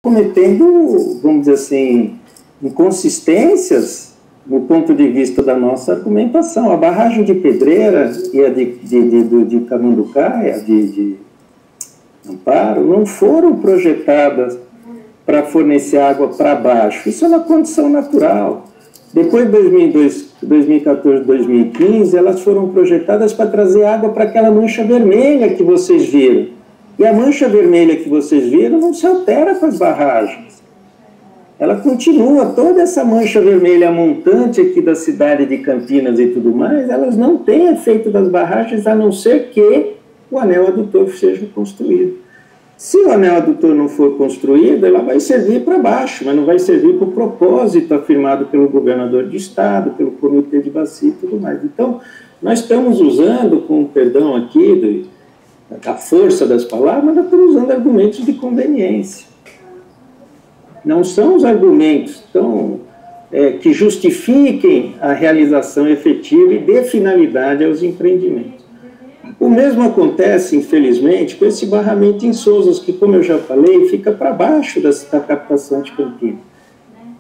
cometendo, vamos dizer assim, inconsistências no ponto de vista da nossa argumentação. A barragem de Pedreira e a de Camanducaia, de Amparo, não foram projetadas para fornecer água para baixo. Isso é uma condição natural. Depois de 2014, 2015, elas foram projetadas para trazer água para aquela mancha vermelha que vocês viram. E a mancha vermelha que vocês viram não se altera com as barragens. Ela continua, toda essa mancha vermelha montante aqui da cidade de Campinas e tudo mais, elas não têm efeito das barragens, a não ser que o anel adutor seja construído. Se o anel adutor não for construído, ela vai servir para baixo, mas não vai servir para o propósito afirmado pelo governador de estado, pelo comitê de bacia e tudo mais. Então, nós estamos usando, com o perdão aqui da força das palavras, nós estamos usando argumentos de conveniência. Não são os argumentos que justifiquem a realização efetiva e dê finalidade aos empreendimentos. O mesmo acontece, infelizmente, com esse barramento em Sousas, que, como eu já falei, fica para baixo da captação de Campinas.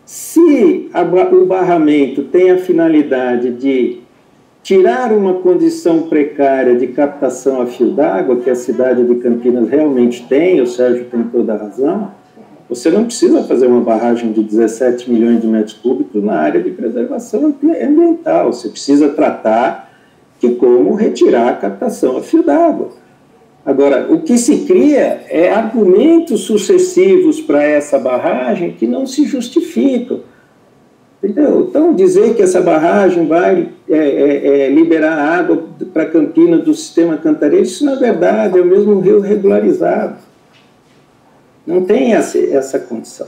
Se o barramento tem a finalidade de tirar uma condição precária de captação a fio d'água, que a cidade de Campinas realmente tem, o Sérgio tem toda a razão, você não precisa fazer uma barragem de 17 milhões de metros cúbicos na área de preservação ambiental. Você precisa tratar de como retirar a captação a fio d'água. Agora, o que se cria é argumentos sucessivos para essa barragem que não se justificam. Entendeu? Então, dizer que essa barragem vai liberar água para Campinas do sistema Cantareira, isso, na verdade, é o mesmo rio regularizado. Não tem essa condição.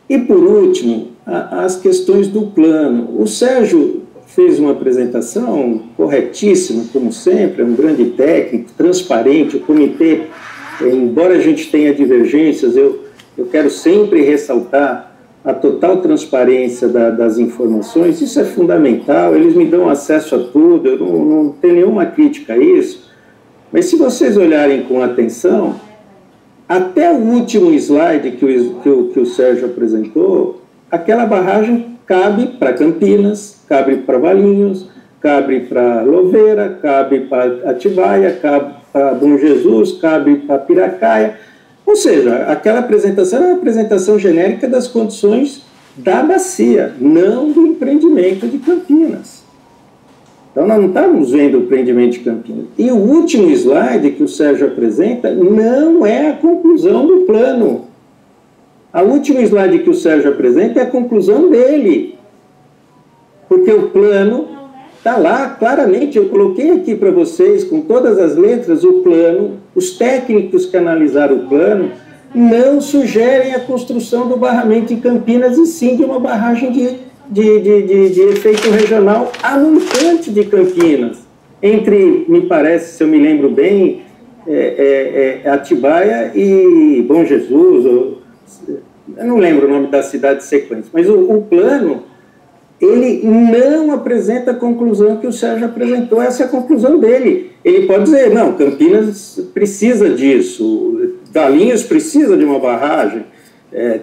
E, por último, as questões do plano. O Sérgio fez uma apresentação corretíssima, como sempre, é um grande técnico, transparente. O comitê, embora a gente tenha divergências, eu quero sempre ressaltar a total transparência das informações. Isso é fundamental, eles me dão acesso a tudo, eu não tenho nenhuma crítica a isso, mas se vocês olharem com atenção, até o último slide que o Sérgio apresentou, aquela barragem cabe para Campinas, cabe para Valinhos, cabe para Louveira, cabe para Atibaia, cabe para Bom Jesus, cabe para Piracaia. Ou seja, aquela apresentação é uma apresentação genérica das condições da bacia, não do empreendimento de Campinas. Então, nós não estamos vendo o empreendimento de Campinas. E o último slide que o Sérgio apresenta não é a conclusão do plano. A última slide que o Sérgio apresenta é a conclusão dele. Porque o plano está lá, claramente, eu coloquei aqui para vocês, com todas as letras, o plano, os técnicos que analisaram o plano, não sugerem a construção do barramento em Campinas, e sim de uma barragem de efeito regional a montante de Campinas. Entre, me parece, se eu me lembro bem, Atibaia e Bom Jesus, eu não lembro o nome da cidade de sequência, mas o plano, ele não apresenta a conclusão que o Sérgio apresentou, essa é a conclusão dele. Ele pode dizer, não, Campinas precisa disso, Valinhos precisa de uma barragem,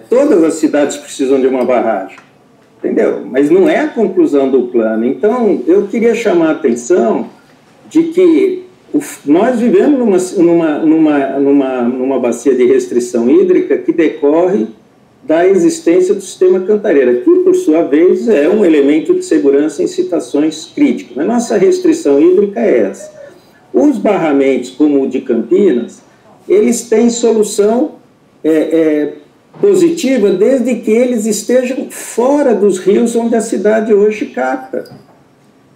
todas as cidades precisam de uma barragem, entendeu? Mas não é a conclusão do plano. Então, eu queria chamar a atenção de que nós vivemos numa bacia de restrição hídrica que decorre da existência do sistema Cantareira, que, por sua vez, é um elemento de segurança em situações críticas. A nossa restrição hídrica é essa. Os barramentos, como o de Campinas, eles têm solução positiva desde que eles estejam fora dos rios onde a cidade hoje capta.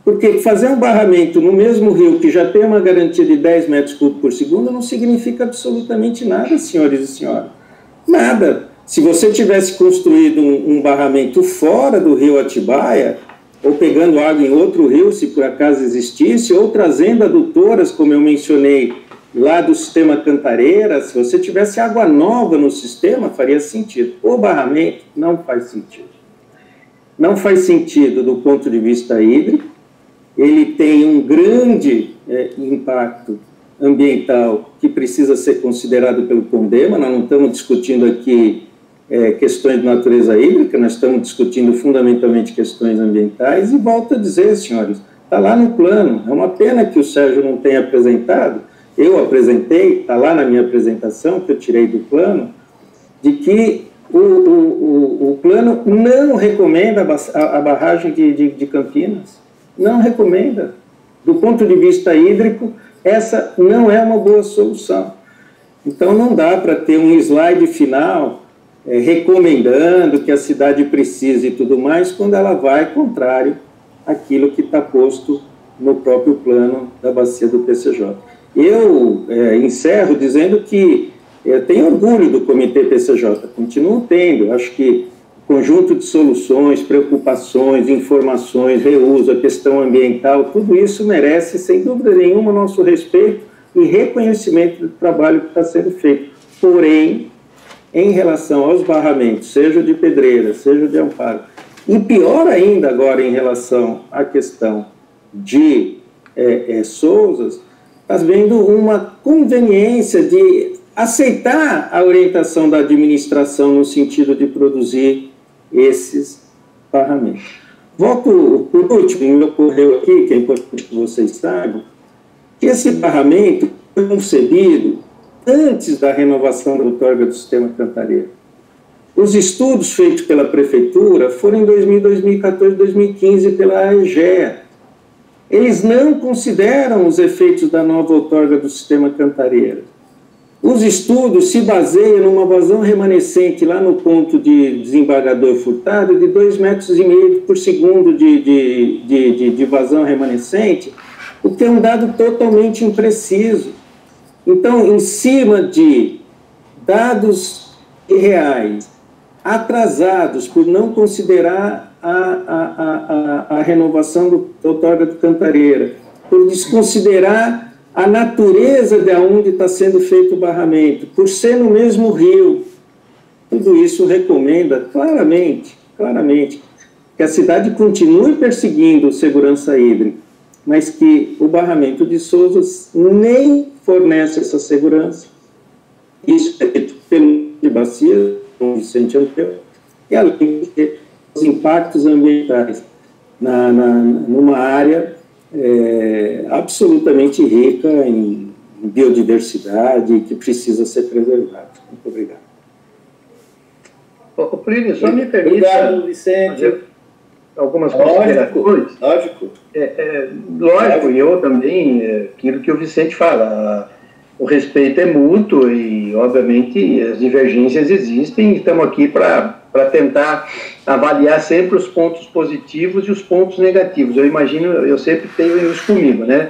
Porque fazer um barramento no mesmo rio que já tem uma garantia de 10 metros cúbicos por segundo não significa absolutamente nada, senhores e senhoras. Nada. Se você tivesse construído um barramento fora do rio Atibaia, ou pegando água em outro rio, se por acaso existisse, ou trazendo adutoras, como eu mencionei, lá do sistema Cantareira, se você tivesse água nova no sistema, faria sentido. O barramento não faz sentido. Não faz sentido do ponto de vista hídrico, ele tem um grande impacto ambiental que precisa ser considerado pelo CONDEMA. Nós não estamos discutindo aqui questões de natureza hídrica, nós estamos discutindo fundamentalmente questões ambientais, e volto a dizer, senhores, está lá no plano. É uma pena que o Sérgio não tenha apresentado, eu apresentei, está lá na minha apresentação, que eu tirei do plano, de que o plano não recomenda a barragem de Campinas, não recomenda. Do ponto de vista hídrico, essa não é uma boa solução. Então, não dá para ter um slide final recomendando que a cidade precise e tudo mais, quando ela vai contrário àquilo que está posto no próprio plano da bacia do PCJ. Eu encerro dizendo que eu tenho orgulho do Comitê PCJ, continuo tendo. Acho que o conjunto de soluções, preocupações, informações, reuso, a questão ambiental, tudo isso merece, sem dúvida nenhuma, o nosso respeito e reconhecimento do trabalho que está sendo feito. Porém, em relação aos barramentos, seja de Pedreira, seja de Amparo, e pior ainda agora em relação à questão de Sousas, está vendo uma conveniência de aceitar a orientação da administração no sentido de produzir esses barramentos. Volto, por último, me ocorreu aqui, que é importante que vocês saibam, que esse barramento foi concebido antes da renovação da outorga do sistema Cantareira. Os estudos feitos pela Prefeitura foram em 2014, 2015 pela AEGEA. Eles não consideram os efeitos da nova outorga do sistema Cantareira. Os estudos se baseiam numa vazão remanescente lá no ponto de desembargador Furtado de 2,5 metros por segundo de vazão remanescente, o que é um dado totalmente impreciso. Então, em cima de dados reais, atrasados por não considerar a renovação da outorga do Cantareira, por desconsiderar a natureza de onde está sendo feito o barramento, por ser no mesmo rio, tudo isso recomenda claramente que a cidade continue perseguindo segurança hídrica, mas que o barramento de Sousas nem fornece essa segurança. Isso é feito pelo de bacia, como Vicente Anteu, e além de os impactos ambientais numa área absolutamente rica em biodiversidade que precisa ser preservada. Muito obrigado. Ô, Plínio, só me permita... Obrigado, Vicente. Algumas considerações. Lógico. Lógico, e eu também, aquilo que o Vicente fala, o respeito é mútuo e, obviamente, as divergências existem, e estamos aqui para tentar avaliar sempre os pontos positivos e os pontos negativos. Eu imagino, eu sempre tenho isso comigo, né?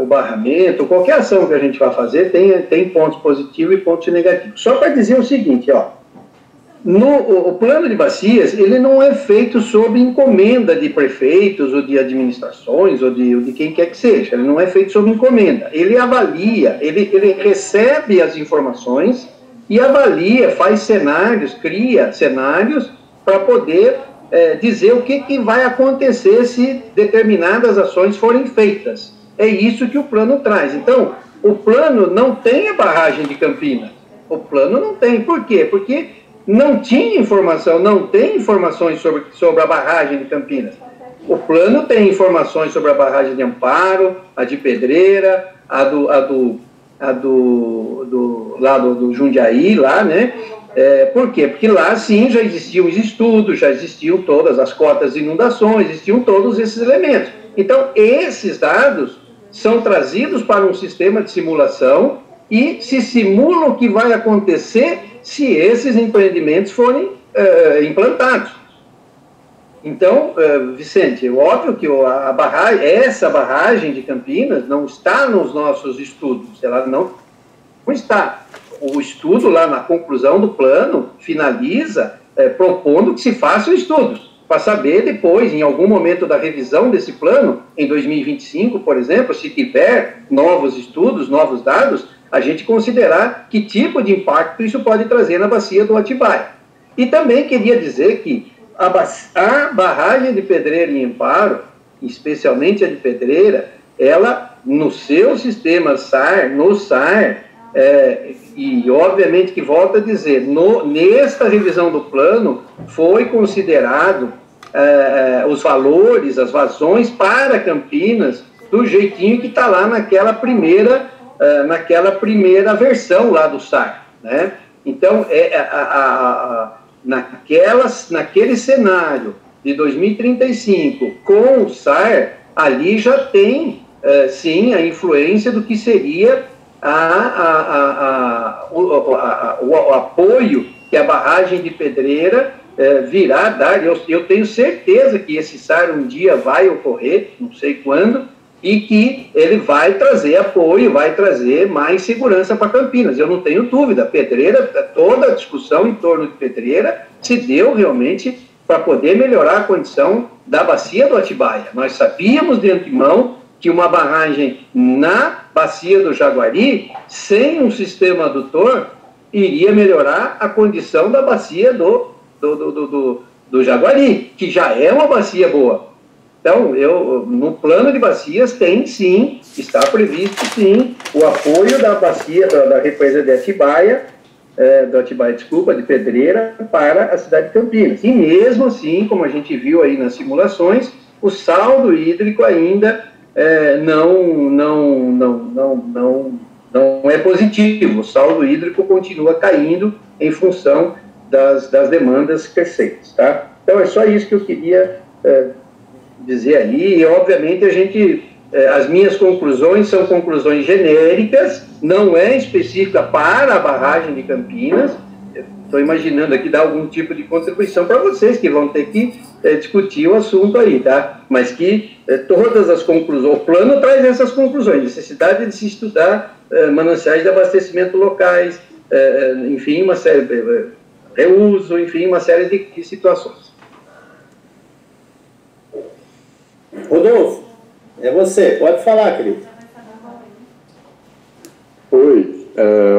O barramento, qualquer ação que a gente vai fazer tem pontos positivos e pontos negativos. Só para dizer o seguinte, ó, o plano de bacias, ele não é feito sob encomenda de prefeitos ou de administrações ou de quem quer que seja, ele não é feito sob encomenda, ele avalia, ele recebe as informações e avalia, faz cenários, cria cenários para poder dizer o que vai acontecer se determinadas ações forem feitas. É isso que o plano traz. Então, o plano não tem a barragem de Campinas, o plano não tem. Por quê? Porque não tinha informação, não tem informações sobre a barragem de Campinas. O plano tem informações sobre a barragem de Amparo, a de Pedreira, a do Jundiaí, lá, né? Por quê? Porque lá, sim, já existiam os estudos, já existiam todas as cotas de inundações, existiam todos esses elementos. Então, esses dados são trazidos para um sistema de simulação e se simula o que vai acontecer se esses empreendimentos forem implantados. Então, Vicente, é óbvio que essa barragem de Campinas não está nos nossos estudos, ela não está. O estudo lá na conclusão do plano finaliza propondo que se façam estudos, para saber depois, em algum momento da revisão desse plano, em 2025, por exemplo, se tiver novos estudos, novos dados, a gente considerar que tipo de impacto isso pode trazer na bacia do Atibaia. E também queria dizer que a barragem de Pedreira em Amparo, especialmente a de Pedreira, ela no seu sistema SAR, no SAR, e obviamente que volto a dizer, nesta revisão do plano foi considerado os valores, as vazões para Campinas do jeitinho que está lá naquela primeira versão lá do SAR, né? Então, naquele cenário de 2035, com o SAR, ali já tem, sim, a influência do que seria o apoio que a barragem de Pedreira virá dar. Eu tenho certeza que esse SAR um dia vai ocorrer, não sei quando, e que ele vai trazer apoio, vai trazer mais segurança para Campinas. Eu não tenho dúvida. Pedreira, toda a discussão em torno de Pedreira se deu realmente para poder melhorar a condição da bacia do Atibaia. Nós sabíamos de antemão que uma barragem na bacia do Jaguari, sem um sistema adutor, iria melhorar a condição da bacia do Jaguari, que já é uma bacia boa. Então, no plano de bacias tem sim, está previsto sim, o apoio da bacia, da represa de Atibaia, de Pedreira, para a cidade de Campinas. E mesmo assim, como a gente viu aí nas simulações, o saldo hídrico ainda não é positivo. O saldo hídrico continua caindo em função das demandas crescentes, tá? Então, é só isso que eu queria dizer aí. E, obviamente, as minhas conclusões são conclusões genéricas, não é específica para a barragem de Campinas. Estou imaginando aqui dar algum tipo de contribuição para vocês, que vão ter que discutir o assunto aí, tá? Mas que todas as conclusões, o plano traz essas conclusões, necessidade de se estudar mananciais de abastecimento locais, enfim, uma série, reuso, enfim, uma série de situações. Rodolfo, é você, pode falar, querido. Oi,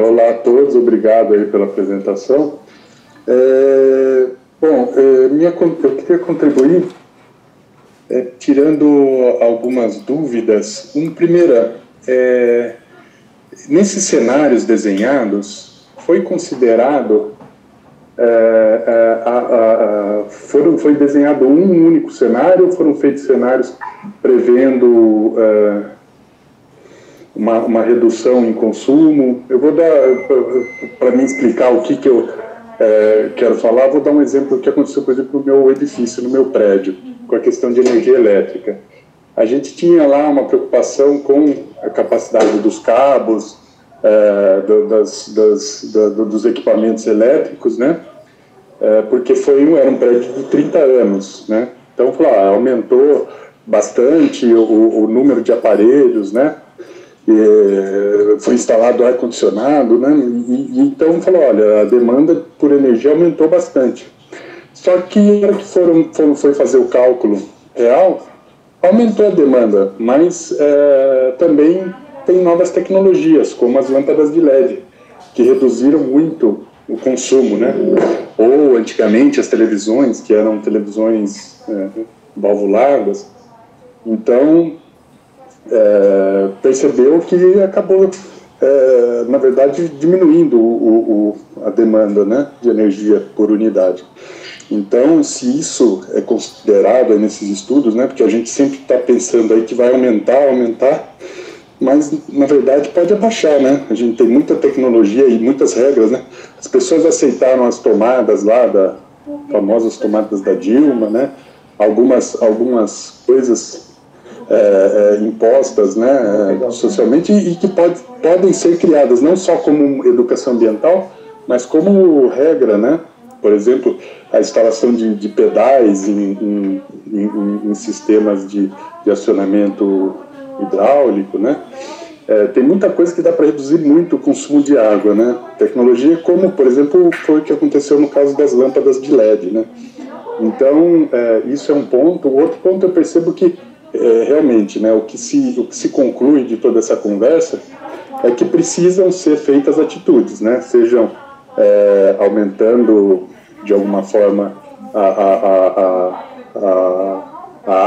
olá a todos, obrigado aí pela apresentação. Eu queria contribuir tirando algumas dúvidas. Primeira, nesses cenários desenhados, foi considerado, foi desenhado um único cenário, ou foram feitos cenários prevendo uma redução em consumo? Eu vou dar, para me explicar o que eu quero falar, vou dar um exemplo que aconteceu, por exemplo, no meu edifício, no meu prédio, com a questão de energia elétrica. A gente tinha lá uma preocupação com a capacidade dos cabos, dos equipamentos elétricos, né? Porque era um prédio de 30 anos, né? Então, aumentou bastante o número de aparelhos, né? Foi instalado ar-condicionado, né? Então, olha, a demanda por energia aumentou bastante. Só que na hora que foi fazer o cálculo real, aumentou a demanda, mas também tem novas tecnologias, como as lâmpadas de LED, que reduziram muito o consumo, né? Ou, antigamente, as televisões, que eram televisões valvuladas. Então, percebeu que acabou, na verdade, diminuindo a demanda, né, de energia por unidade. Então, se isso é considerado nesses estudos, né, porque a gente sempre está pensando aí que vai aumentar, mas, na verdade, pode abaixar, né? A gente tem muita tecnologia e muitas regras, né? As pessoas aceitaram as tomadas lá, famosas tomadas da Dilma, né? Algumas coisas impostas, né, socialmente, e que podem ser criadas não só como educação ambiental, mas como regra, né? Por exemplo, a instalação de pedais em sistemas de acionamento hidráulico, né? Tem muita coisa que dá para reduzir muito o consumo de água, né? Tecnologia como, por exemplo, foi o que aconteceu no caso das lâmpadas de LED, né? Então, isso é um ponto. O outro ponto, eu percebo que realmente, né, o que se conclui de toda essa conversa é que precisam ser feitas atitudes, né? Sejam aumentando de alguma forma a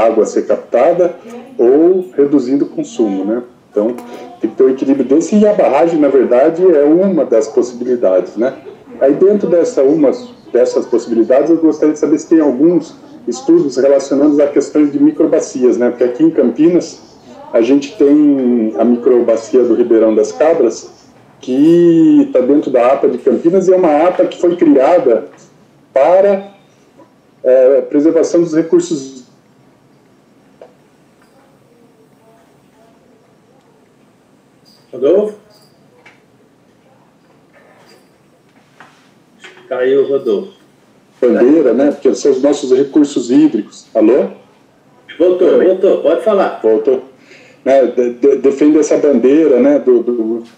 água a ser captada ou reduzindo o consumo, né? Então, tem que ter um equilíbrio desse, e a barragem, na verdade, é uma das possibilidades, né? Aí, dentro dessas possibilidades, eu gostaria de saber se tem alguns estudos relacionados a questões de microbacias, né? Porque aqui em Campinas, a gente tem a microbacia do Ribeirão das Cabras, que está dentro da APA de Campinas, e é uma APA que foi criada para preservação dos recursos. Rodolfo? Caiu o Rodolfo. Bandeira, né? Porque são os nossos recursos hídricos. Alô? Voltou, pode falar. Voltou. Né, defende essa bandeira, né,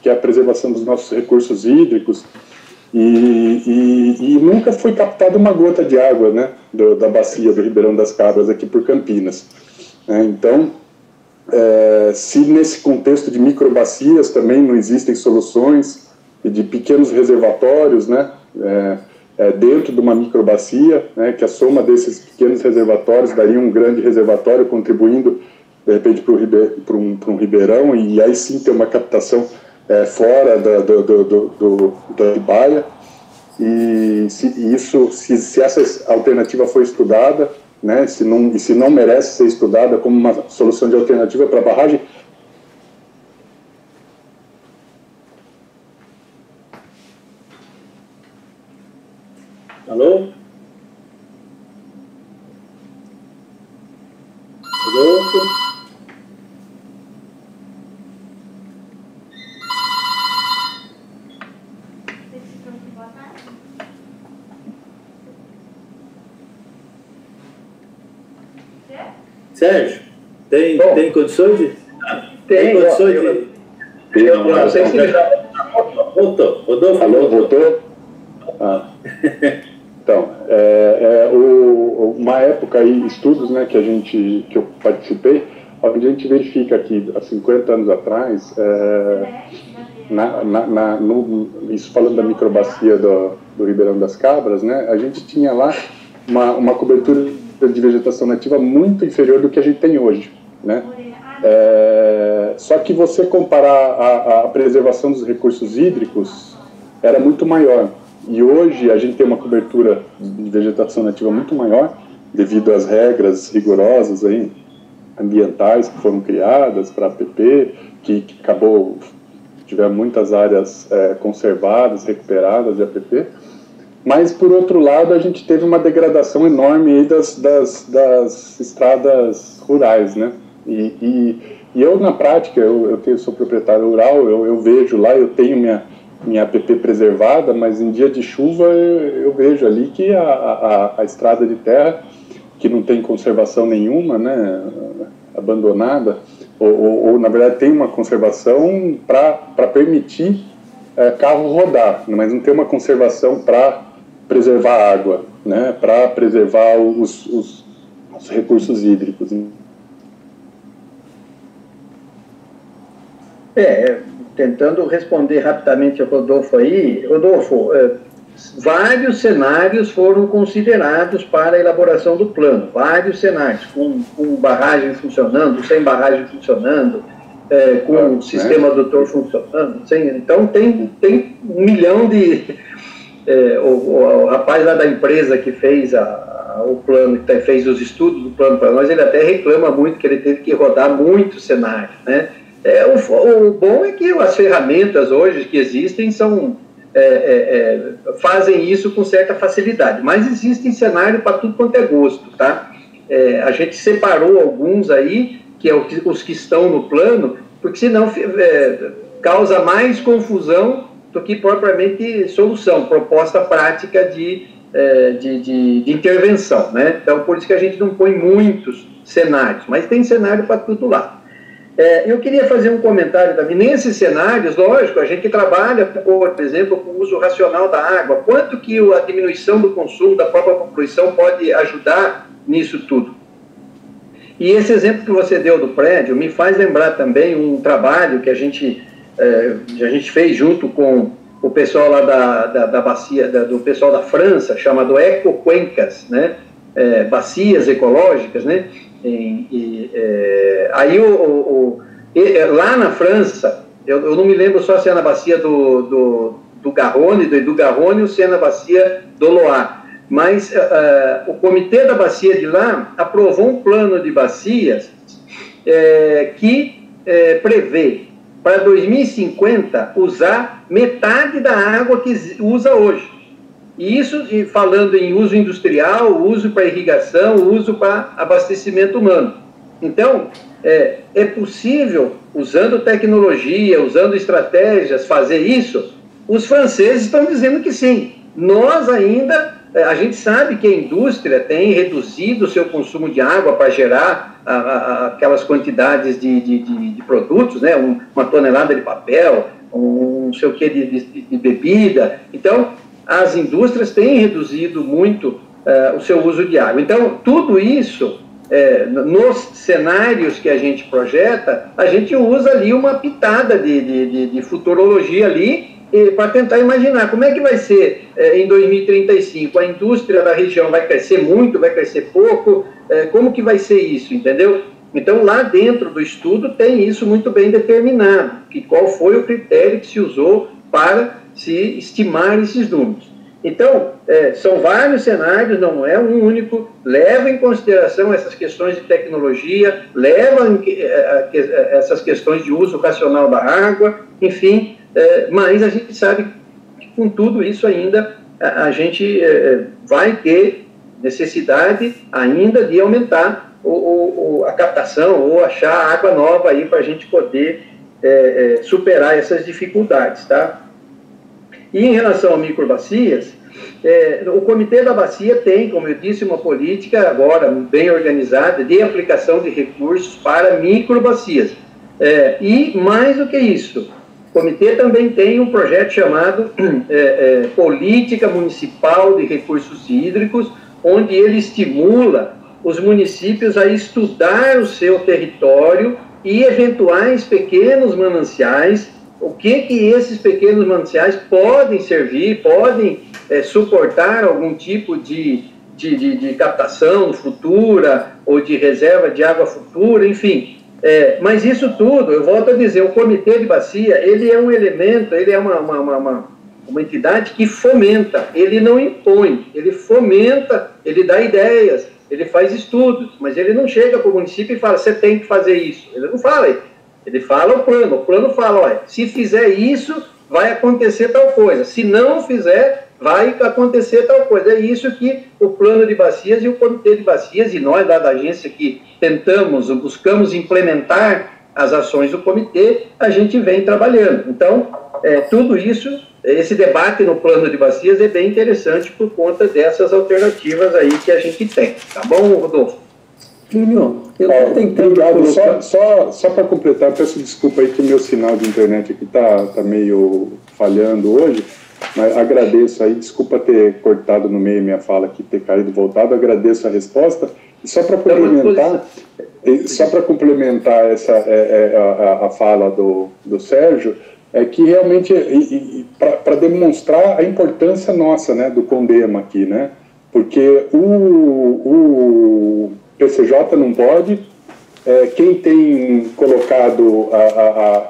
que é a preservação dos nossos recursos hídricos, e nunca foi captada uma gota de água, né, da bacia do Ribeirão das Cabras aqui por Campinas. Então, se nesse contexto de microbacias também não existem soluções de pequenos reservatórios, né, dentro de uma microbacia, né, que a soma desses pequenos reservatórios daria um grande reservatório, contribuindo de repente para um ribeirão, e aí sim ter uma captação fora da baia. E se essa alternativa for estudada, né, se não merece ser estudada como uma solução de alternativa para a barragem. Alô? Rodolfo? Sérgio, tem condições de... Tem condições de... Eu sei que Voltou, Rodolfo. Alô, voltou? Ah. Então, uma época aí, estudos, né, que eu participei, onde a gente verifica que há 50 anos atrás, isso falando da microbacia do Ribeirão das Cabras, né, a gente tinha lá uma cobertura de vegetação nativa muito inferior do que a gente tem hoje, né? Só que você comparar a preservação dos recursos hídricos, era muito maior. E hoje a gente tem uma cobertura de vegetação nativa muito maior, devido às regras rigorosas aí, ambientais que foram criadas para a APP, que tiveram muitas áreas conservadas, recuperadas de APP. Mas, por outro lado, a gente teve uma degradação enorme aí das estradas rurais, né? E eu, na prática, eu sou proprietário rural, eu vejo lá, eu tenho minha APP preservada, mas em dia de chuva eu vejo ali que a estrada de terra, que não tem conservação nenhuma, né, abandonada, ou na verdade tem uma conservação para permitir carro rodar, mas não tem uma conservação para preservar a água, né, para preservar os recursos hídricos. Tentando responder rapidamente ao Rodolfo aí. Rodolfo, vários cenários foram considerados para a elaboração do plano, vários cenários, com barragem funcionando, sem barragem funcionando, com o sistema adutor funcionando. Então, tem 1 milhão de... o rapaz lá da empresa que fez o plano, que fez os estudos do plano para nós, ele até reclama muito que ele teve que rodar muitos cenários, né? O bom é que as ferramentas hoje que existem fazem isso com certa facilidade, mas existem cenários para tudo quanto é gosto, tá? A gente separou alguns aí, que é os que estão no plano, porque senão causa mais confusão do que propriamente solução, proposta prática de intervenção, né? Então, por isso que a gente não põe muitos cenários, mas tem cenário para tudo lá. Eu queria fazer um comentário também. Nesses cenários, lógico, a gente trabalha, por exemplo, com o uso racional da água. Quanto que a diminuição do consumo da própria população pode ajudar nisso tudo? E esse exemplo que você deu do prédio me faz lembrar também um trabalho que a gente fez junto com o pessoal lá da bacia, do pessoal da França, chamado Ecocuencas, né? Bacias ecológicas, né? Aí lá na França, eu não me lembro só se é na bacia do Garonne ou se é na bacia do Loire, mas o comitê da bacia de lá aprovou um plano de bacias que prevê para 2050 usar metade da água que usa hoje. E isso falando em uso industrial, uso para irrigação, uso para abastecimento humano. Então, é possível, usando tecnologia, usando estratégias, fazer isso. Os franceses estão dizendo que sim. Nós ainda, a gente sabe que a indústria tem reduzido o seu consumo de água para gerar aquelas quantidades de produtos, né? Uma tonelada de papel, não sei o que de bebida. Então, as indústrias têm reduzido muito o seu uso de água. Então, tudo isso, nos cenários que a gente projeta, a gente usa ali uma pitada de futurologia ali, para tentar imaginar como é que vai ser em 2035. A indústria da região vai crescer muito, vai crescer pouco, como que vai ser isso, entendeu? Então, lá dentro do estudo tem isso muito bem determinado, que qual foi o critério que se usou para se estimar esses números. Então, são vários cenários, não é um único, leva em consideração essas questões de tecnologia, leva essas questões de uso racional da água, enfim, mas a gente sabe que com tudo isso ainda a gente vai ter necessidade ainda de aumentar a captação ou achar água nova aí para a gente poder superar essas dificuldades, tá? E em relação a microbacias, o Comitê da Bacia tem, como eu disse, uma política agora bem organizada de aplicação de recursos para microbacias. E mais do que isso, o Comitê também tem um projeto chamado Política Municipal de Recursos Hídricos, onde ele estimula os municípios a estudar o seu território e eventuais pequenos mananciais, o que esses pequenos mananciais podem servir, podem suportar algum tipo de captação futura ou de reserva de água futura, enfim. Mas isso tudo, eu volto a dizer, o Comitê de Bacia, ele é um elemento, ele é uma entidade que fomenta, ele não impõe, ele fomenta, ele dá ideias, ele faz estudos, mas ele não chega para o município e fala, você tem que fazer isso. Ele não fala, ele fala o plano fala, olha, se fizer isso, vai acontecer tal coisa, se não fizer, vai acontecer tal coisa. É isso que o plano de bacias e o Comitê de Bacias, e nós da agência que buscamos implementar as ações do comitê, a gente vem trabalhando. Então, tudo isso, esse debate no plano de bacias é bem interessante por conta dessas alternativas aí que a gente tem. Tá bom, Rodolfo? Plínio, eu estou tentando... Obrigado. Só para completar, peço desculpa aí que o meu sinal de internet aqui tá meio falhando hoje, mas agradeço aí, desculpa ter cortado no meio minha fala aqui, ter caído voltado, agradeço a resposta. E só para complementar a fala do Sérgio, é que realmente, para demonstrar a importância nossa, né, do CONDEMA aqui, né, porque o PCJ não pode, quem tem colocado,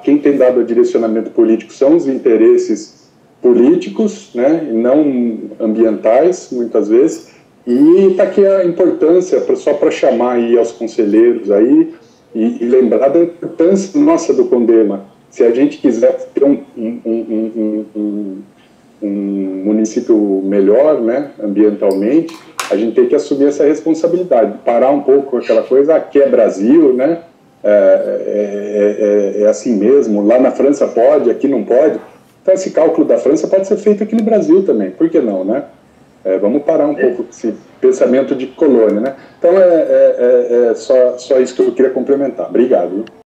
quem tem dado o direcionamento político são os interesses políticos, né, e não ambientais, muitas vezes, e está aqui a importância, só para chamar aí aos conselheiros aí, e lembrar da importância nossa do CONDEMA. Se a gente quiser ter um município melhor, né, ambientalmente, a gente tem que assumir essa responsabilidade, parar um pouco com aquela coisa, aqui é Brasil, né, é assim mesmo, lá na França pode, aqui não pode. Então esse cálculo da França pode ser feito aqui no Brasil também, por que não, né? Vamos parar um pouco com esse pensamento de colônia, né? Então só isso que eu queria complementar. Obrigado.